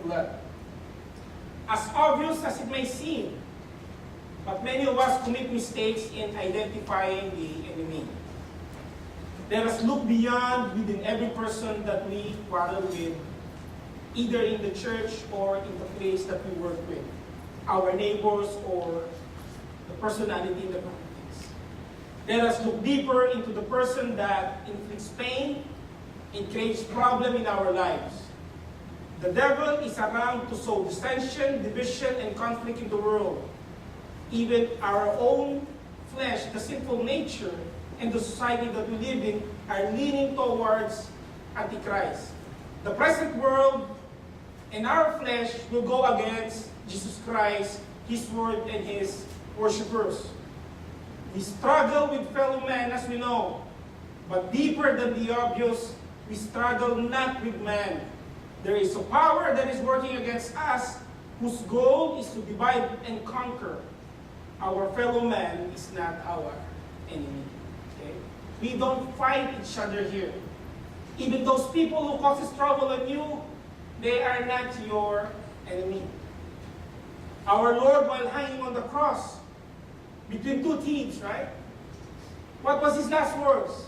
blood. As obvious as it may seem, but many of us commit mistakes in identifying the enemy. Let us look beyond within every person that we quarrel with, either in the church or in the place that we work with, our neighbors or the personality in the practice. Let us look deeper into the person that inflicts pain and creates problem in our lives. The devil is around to sow dissension, division, and conflict in the world. Even our own flesh, the sinful nature, and the society that we live in are leaning towards Antichrist. The present world and our flesh will go against Jesus Christ, His Word, and His worshippers. We struggle with fellow men, as we know, but deeper than the obvious, we struggle not with man. There is a power that is working against us, whose goal is to divide and conquer. Our fellow man is not our enemy. Okay? We don't fight each other here. Even those people who causes trouble on you, they are not your enemy. Our Lord, while hanging on the cross, between two thieves, right? What was his last words?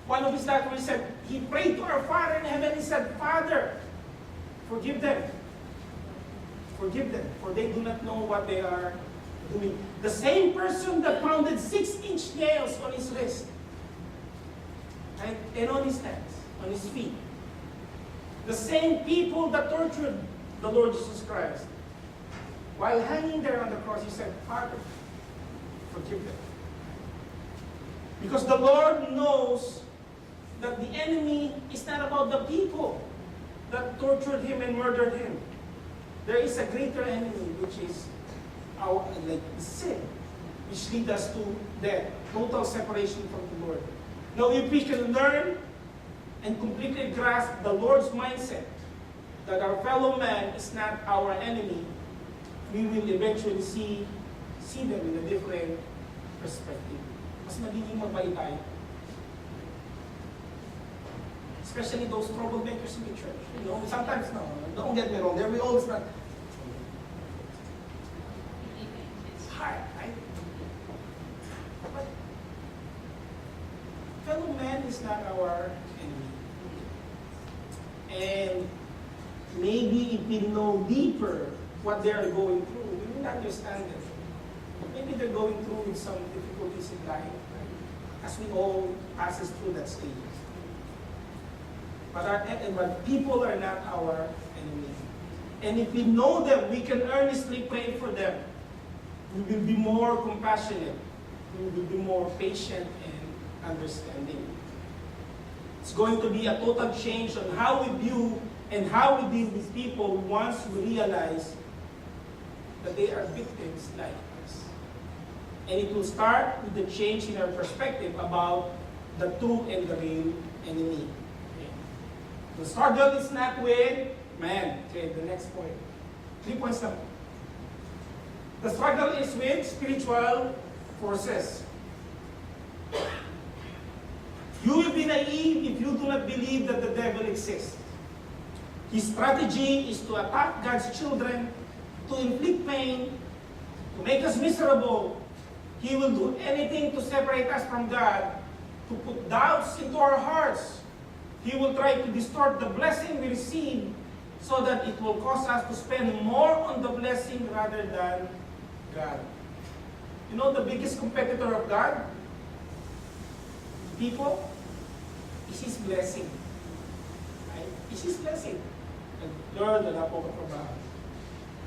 One of his last words said, he prayed to our Father in heaven. He said, Father, forgive them. Forgive them, for they do not know what they are doing. The same person that pounded 6-inch nails on his wrist, right? And on his hands, on his feet. The same people that tortured the Lord Jesus Christ. While hanging there on the cross, he said, Father, forgive them. Because the Lord knows that the enemy is not about the people that tortured him and murdered him. There is a greater enemy, which is our sin, which leads us to death, total separation from the Lord. Now, if we can learn and completely grasp the Lord's mindset that our fellow man is not our enemy, we will eventually see them in a different perspective. Mas magiging mabait tayo. Especially those troublemakers in the church. You know, sometimes, no, don't get me wrong, there will always not. It's hard, right? But fellow man is not our enemy. And maybe if we know deeper what they are going through, we will understand them. Maybe they're going through with some difficulties in life, right? As we all passes through that stage. But people are not our enemy. And if we know them, we can earnestly pray for them. We will be more compassionate. We will be more patient and understanding. It's going to be a total change on how we view and how we deal with people once we realize that they are victims like us. And it will start with the change in our perspective about the true and the real enemy. Okay. The struggle is not with man. Okay, the next point. 3 points now. The struggle is with spiritual forces. You will be naive if you do not believe that the devil exists. His strategy is to attack God's children, to inflict pain, to make us miserable. He will do anything to separate us from God, to put doubts into our hearts. He will try to distort the blessing we receive so that it will cause us to spend more on the blessing rather than God. You know the biggest competitor of God? People? Is His blessing. Right? Is His blessing. Lord, wala po ako trabaho.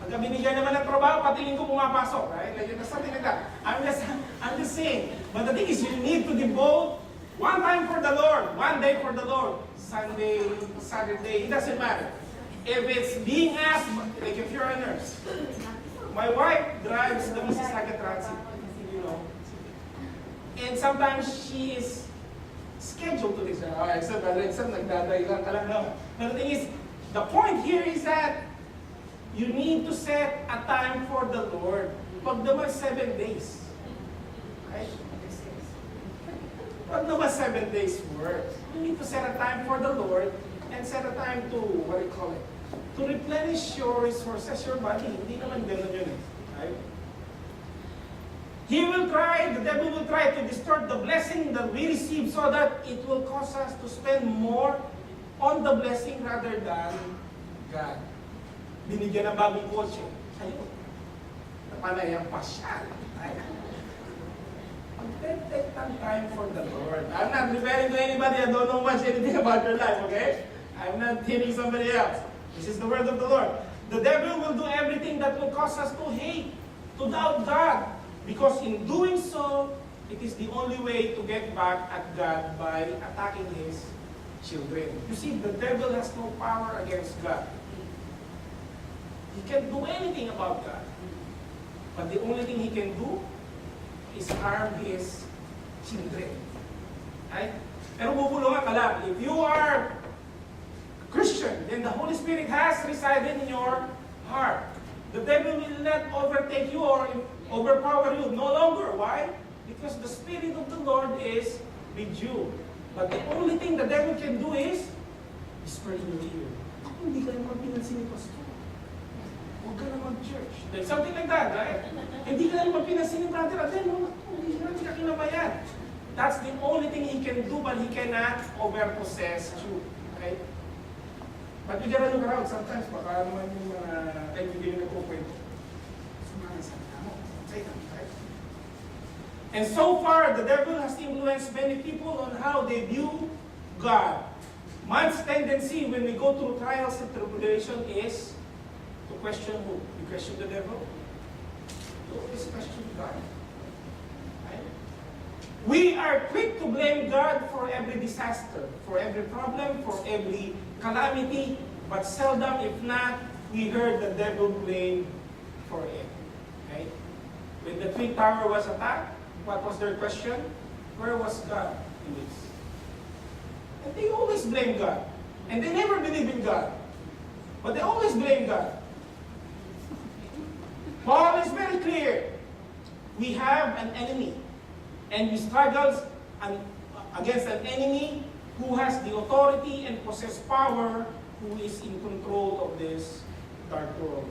Pagka binigyan naman ng trabaho, patingin ko pumapasok, right? Like, something like that. I'm just saying. But the thing is, you need to devote one time for the Lord, one day for the Lord. Sunday, Saturday, it doesn't matter. If it's being asked, like if you're a nurse, my wife drives the Mississauga Transit, you know. And sometimes she is scheduled to this. Except nagdaday lang ka lang, no? But the thing is, the point here is that you need to set a time for the Lord. Pag naman 7 days. Right? Pag naman 7 days work. You need to set a time for the Lord and set a time to, what do you call it? to replenish your resources, your body. Hindi naman ganun yun eh. Right? The devil will try to distort the blessing that we receive so that it will cause us to spend more on the blessing rather than God. Binigyan ng bagong kotse. Ayun. Napanay ang pasyal. Take some time for the Lord. I'm not referring to anybody. I don't know much anything about your life, okay? I'm not hitting somebody else. This is the word of the Lord. The devil will do everything that will cause us to hate, to doubt God. Because in doing so, it is the only way to get back at God by attacking His children. You see, the devil has no power against God. He can't do anything about God. But the only thing he can do is harm his children. Right? Pero bubulungan ka lang. If you are Christian, then the Holy Spirit has resided in your heart. The devil will not overtake you or overpower you. No longer. Why? Because the Spirit of the Lord is with you. But the only thing the devil can do is whisper in your ear. Hindi ka naman pinansin ni Pastor. Huwag ka naman church. Like something like that, right? Hindi ka naman pinansin ni Brother Adel. Hindi ka kinamayan. That's the only thing he can do, but he cannot overpossess you. Okay? But you gotta look around sometimes. Baka naman yung mga kaibigan na nagkukwento. Sumangasan ka mo. Right? And so far, the devil has influenced many people on how they view God. Man's tendency when we go through trials and tribulation is to question who? You question the devil? You always question God. Right? We are quick to blame God for every disaster, for every problem, for every calamity, but seldom, if not, we heard the devil blame for it. Right? When the Twin Tower was attacked, what was their question? Where was God in this? And they always blame God. And they never believe in God. But they always blame God. Paul is very clear. We have an enemy. And we struggle against an enemy who has the authority and possess power, who is in control of this dark world.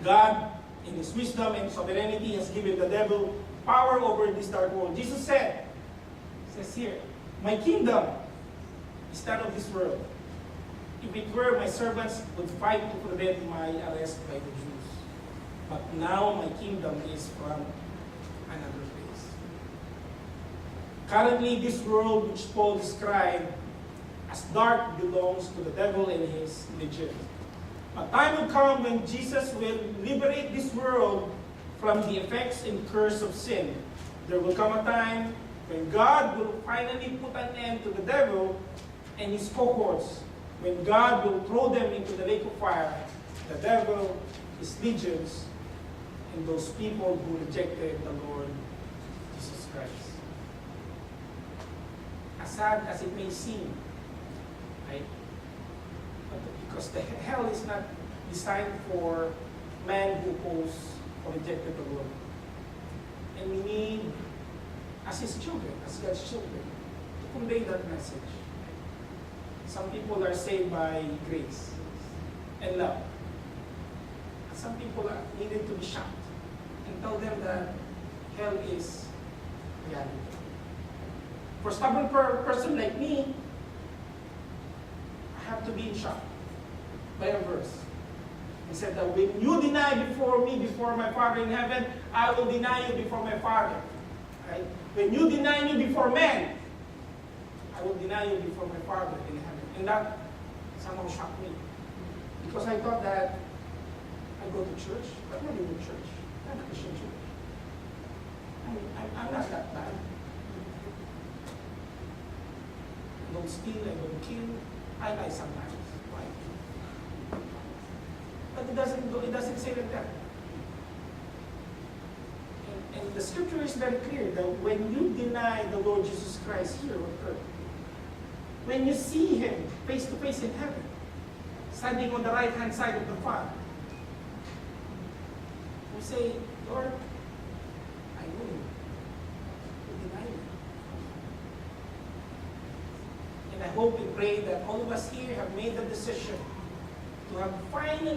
God, in His wisdom and sovereignty, has given the devil power over this dark world. Jesus says here, my kingdom is that of this world. If it were, my servants would fight to prevent my arrest by the Jews. But now my kingdom is from another place. Currently, this world which Paul described as dark belongs to the devil and his legions. A time will come when Jesus will liberate this world from the effects and curse of sin. There will come a time when God will finally put an end to the devil and his cohorts, when God will throw them into the lake of fire, the devil, his legions, and those people who rejected the Lord Jesus Christ. As sad as it may seem, right? But because the hell is not designed for man who opposed or rejected the Lord. And we need, as His children, as God's children, to convey that message. Some people are saved by grace and love. Some people are needed to be shocked and tell them that hell is reality. For a stubborn person like me, I have to be in shock by a verse. He said that when you deny before me, before my Father in heaven, I will deny you before my Father. Right? When you deny me before men, I will deny you before my Father in heaven. And that somehow shocked me. Because I thought that I go to church, but not even church. I'm a Christian church. I'm not that bad. I don't steal, I don't kill. I lie sometimes. Why? But it doesn't say like that. And the scripture is very clear that when you deny the Lord Jesus Christ here on earth, when you see Him face to face in heaven, standing on the right hand side of the Father, you say, Lord, I know you. You deny me. And I hope and pray that all of us here have made the decision to have finally